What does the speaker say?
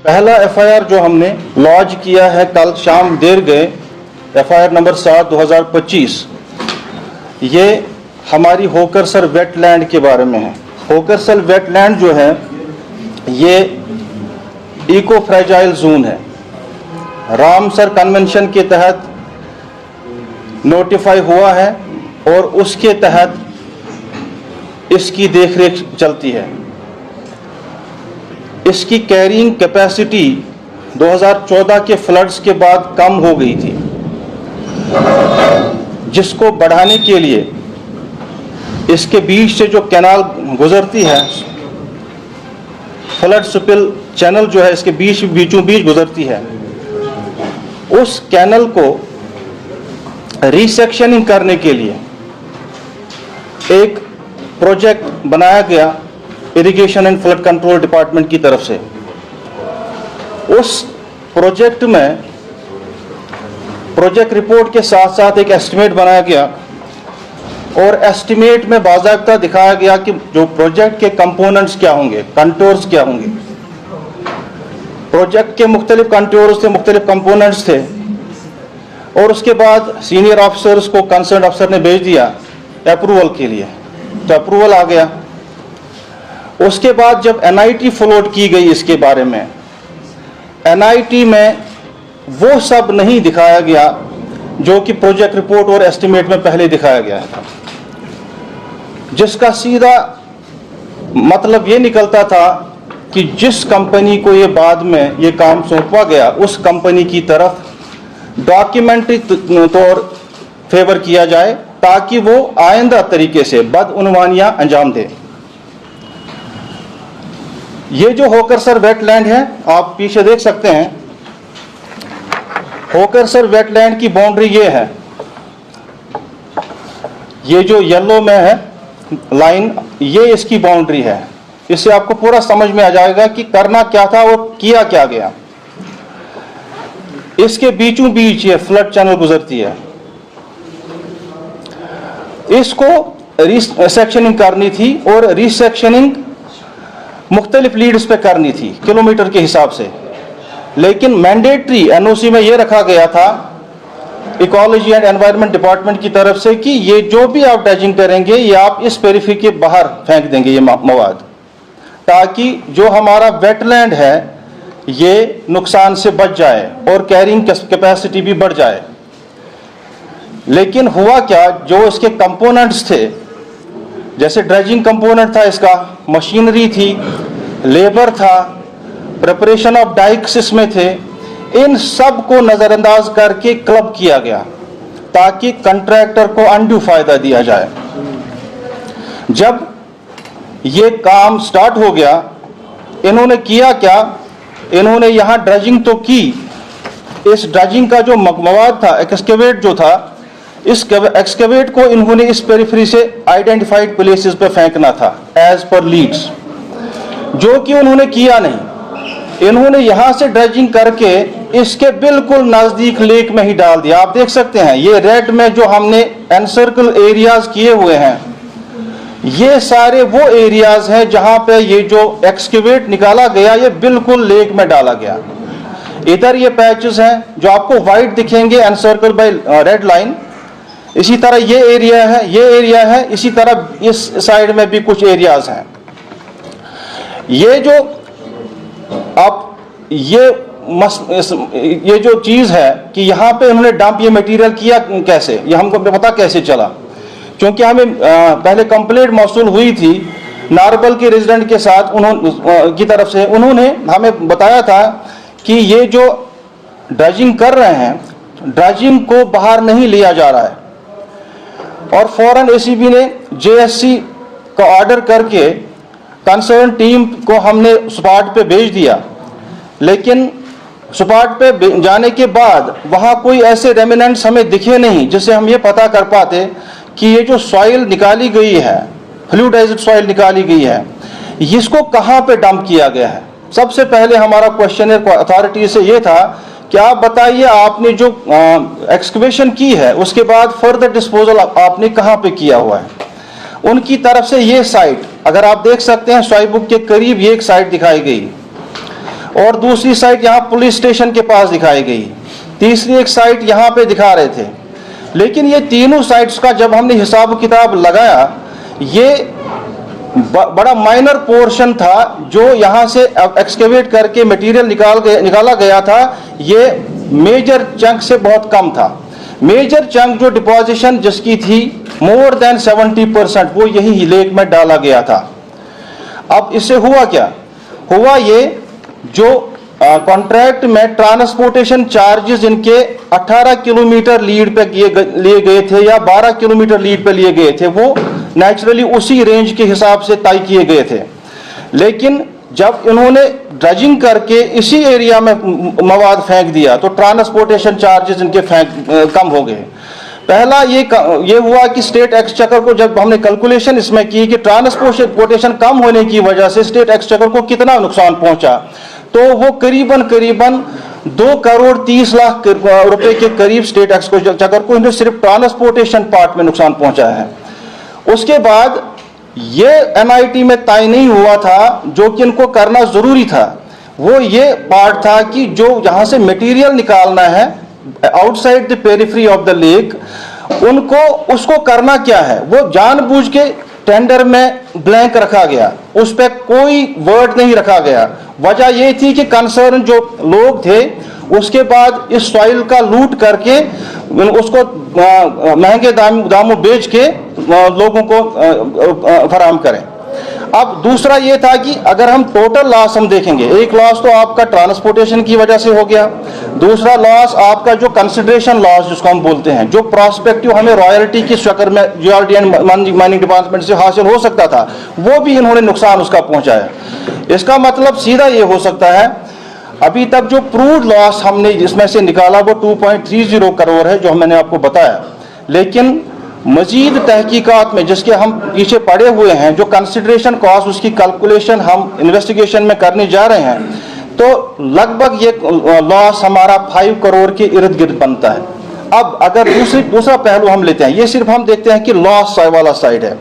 पहला एफआईआर जो हमने लॉन्च किया है कल शाम देर गए, एफआईआर नंबर 7/2025, ये हमारी होकरसर वेटलैंड के बारे में है। होकरसर वेटलैंड जो है ये इको फ्रेजाइल जोन है। रामसर कन्वेंशन के तहत नोटिफाई हुआ है और उसके तहत इसकी देखरेख चलती है। इसकी कैरिंग कैपेसिटी 2014 के फ्लड्स के बाद कम हो गई थी, जिसको बढ़ाने के लिए इसके बीच से जो कैनाल गुजरती है, फ्लड स्पिल चैनल जो है इसके बीचों बीच गुजरती है, उस कैनल को रिसेक्शनिंग करने के लिए एक प्रोजेक्ट बनाया गया irrigation and flood control department की तरफ से। उस प्रोजेक्ट में प्रोजेक्ट रिपोर्ट के साथ साथ एक एस्टिमेट बनाया गया और एस्टिमेट में बाकायदा दिखाया गया कि जो प्रोजेक्ट के कंपोनेंट्स क्या होंगे, कंटोर्स क्या होंगे। प्रोजेक्ट के मुख्तलिफ कंटोर्स थे, मुख्तलिफ कंपोनेंट्स थे और उसके बाद सीनियर ऑफिसर्स को कंसर्न अफसर ने भेज दिया अप्रूवल के लिए, तो अप्रूवल आ गया। उसके बाद जब एनआईटी फ्लोट की गई इसके बारे में, एनआईटी में वो सब नहीं दिखाया गया जो कि प्रोजेक्ट रिपोर्ट और एस्टिमेट में पहले दिखाया गया था, जिसका सीधा मतलब ये निकलता था कि जिस कंपनी को ये बाद में ये काम सौंपा गया उस कंपनी की तरफ डॉक्यूमेंट्री तौर फेवर किया जाए ताकि वो आइंदा तरीके से बदउनवानियां अंजाम दे। ये जो होकरसर वेटलैंड है, आप पीछे देख सकते हैं, होकरसर वेटलैंड की बाउंड्री ये है। ये जो येलो में है लाइन, ये इसकी बाउंड्री है। इससे आपको पूरा समझ में आ जाएगा कि करना क्या था और किया क्या गया। इसके बीचों बीच ये फ्लड चैनल गुजरती है। इसको रिसेक्शनिंग करनी थी और रिसेक्शनिंग मुख्तलिफ लीड्स पे करनी थी किलोमीटर के हिसाब से, लेकिन मैंडेटरी एनओसी में ये रखा गया था इकोलॉजी एंड एनवायरनमेंट डिपार्टमेंट की तरफ से कि ये जो भी आप ड्रेजिंग करेंगे ये आप इस पेरिफेरी के बाहर फेंक देंगे ये मवाद, ताकि जो हमारा वेटलैंड है ये नुकसान से बच जाए और कैरिंग कैपेसिटी भी बढ़ जाए। लेकिन हुआ क्या, जो इसके कंपोनेंट्स थे, जैसे ड्रेजिंग कंपोनेंट था, इसका मशीनरी थी, लेबर था, प्रिपरेशन ऑफ डाइक्स इसमें थे, इन सब को नजरअंदाज करके क्लब किया गया ताकि कंट्रैक्टर को अनड्यू फायदा दिया जाए। जब ये काम स्टार्ट हो गया, इन्होंने किया क्या, इन्होंने यहां ड्रेजिंग तो की, इस ड्रेजिंग का जो मवाद था, एक्सकेवेट जो था, इस एक्सकेवेट को इन्होंने इस पेरिफेरी से आइडेंटिफाइड प्लेसेस पे फेंकना था एज पर लीड्स, जो कि उन्होंने किया नहीं। इन्होंने यहां से ड्रेजिंग करके इसके बिल्कुल नजदीक लेक में ही डाल दिया। आप देख सकते हैं ये रेड में जो हमने एनसर्कल एरियाज किए हुए हैं, ये सारे वो एरियाज हैं जहां पे ये जो एक्सकेवेट निकाला गया ये बिल्कुल लेक में डाला गया। इधर ये पैचेस हैं जो आपको व्हाइट दिखेंगे एनसर्कल बाय रेड लाइन, इसी तरह ये एरिया है, ये एरिया है, इसी तरह इस साइड में भी कुछ एरियाज हैं। ये जो आप ये जो चीज है कि यहाँ पे उन्होंने डंप ये मटेरियल किया कैसे, ये हमको पता कैसे चला, क्योंकि हमें पहले कंप्लेंट मौसूल हुई थी नारबल के रेजिडेंट के साथ की तरफ से। उन्होंने हमें बताया था कि ये जो ड्रेजिंग कर रहे हैं, ड्रेजिंग को बाहर नहीं लिया जा रहा है, और फौरन एसीबी ने जेएससी का ऑर्डर करके कंसर्न टीम को हमने स्पॉट पे भेज दिया। लेकिन स्पॉट पे जाने के बाद वहां कोई ऐसे रेमिनेंट्स हमें दिखे नहीं जिससे हम ये पता कर पाते कि ये जो सॉइल निकाली गई है, फ्लूइडाइज्ड सॉइल निकाली गई है, इसको कहां पे डंप किया गया है। सबसे पहले हमारा क्वेश्चन अथॉरिटी से ये था कि आप बताइए आपने जो एक्सकवेशन की है उसके बाद फर्दर डिस्पोजल आपने कहां पे किया हुआ है। उनकी तरफ से ये साइट, अगर आप देख सकते हैं सॉइल बुक के करीब ये एक साइट दिखाई गई, और दूसरी साइट यहाँ पुलिस स्टेशन के पास दिखाई गई, तीसरी एक साइट यहाँ पे दिखा रहे थे। लेकिन ये तीनों साइट्स का जब हमने हिसाब किताब लगाया, ये बड़ा माइनर पोर्शन था जो यहाँ से एक्सकेवेट करके मटेरियल निकाला गया था, ये मेजर चंक से बहुत कम था। मेजर चंक जो डिपॉजिशन जिसकी थी मोर देन 70%, वो यही लेक में डाला गया था। अब इससे हुआ क्या? हुआ ये, जो कॉन्ट्रैक्ट में ट्रांसपोर्टेशन चार्जेस इनके 18 किलोमीटर लीड पे लिए गए थे या 12 किलोमीटर लीड पे लिए गए थे, वो नेचुरली उसी रेंज के हिसाब से तय किए गए थे। लेकिन जब इन्होंने ड्रजिंग करके इसी एरिया में मवाद फेंक दिया तो ट्रांसपोर्टेशन चार्जेस इनके कम हो गए। पहला ये हुआ कि स्टेट एक्सचेकर को जब हमने कैलकुलेशन इसमें की कि ट्रांसपोर्टेशन कम होने की वजह से स्टेट एक्सचेकर को कितना नुकसान पहुंचा, तो वो करीबन 2,30,00,000 रुपए के करीब स्टेट एक्सचेकर को इन्हें सिर्फ ट्रांसपोर्टेशन पार्ट में नुकसान पहुंचा है। उसके बाद ये एमआईटी में तय नहीं हुआ था, जो कि इनको करना जरूरी था, वो ये पार्ट था कि जो यहाँ से मटेरियल निकालना है outside the periphery of the lake, उनको उसको करना क्या है, वो जानबूझ के टेंडर में ब्लैंक रखा गया, उस पर कोई वर्ड नहीं रखा गया। वजह ये थी कि कंसर्न जो लोग थे उसके बाद इस सॉइल का लूट करके उसको महंगे दामों बेच के लोगों को फराहम करें। अब दूसरा ये था कि अगर हम टोटल लॉस हम देखेंगे, एक लॉस तो आपका ट्रांसपोर्टेशन की वजह से हो गया, दूसरा लॉस आपका जो कंसिडरेशन लॉस जिसको हम बोलते हैं, जो प्रोस्पेक्टिव हमें रॉयल्टी की शक्ल में जियोलॉजी एंड माइनिंग डिपार्टमेंट से हासिल हो सकता था, वो भी इन्होंने नुकसान उसका पहुंचाया। इसका मतलब सीधा ये हो सकता है, अभी तक जो प्रूव्ड लॉस हमने इसमें से निकाला वो 2.30 करोड़ है जो मैंने आपको बताया, लेकिन मजीद तहकीकात में जिसके हम पीछे पड़े हुए हैं, जो कंसिडरेशन कॉस्ट उसकी कैलकुलेशन हम इन्वेस्टिगेशन में करने जा रहे हैं, तो लगभग ये लॉस हमारा 5 करोड़ के इर्द गिर्द बनता है। अब अगर दूसरा पहलू हम लेते हैं, ये सिर्फ हम देखते हैं कि लॉस वाला साइड है।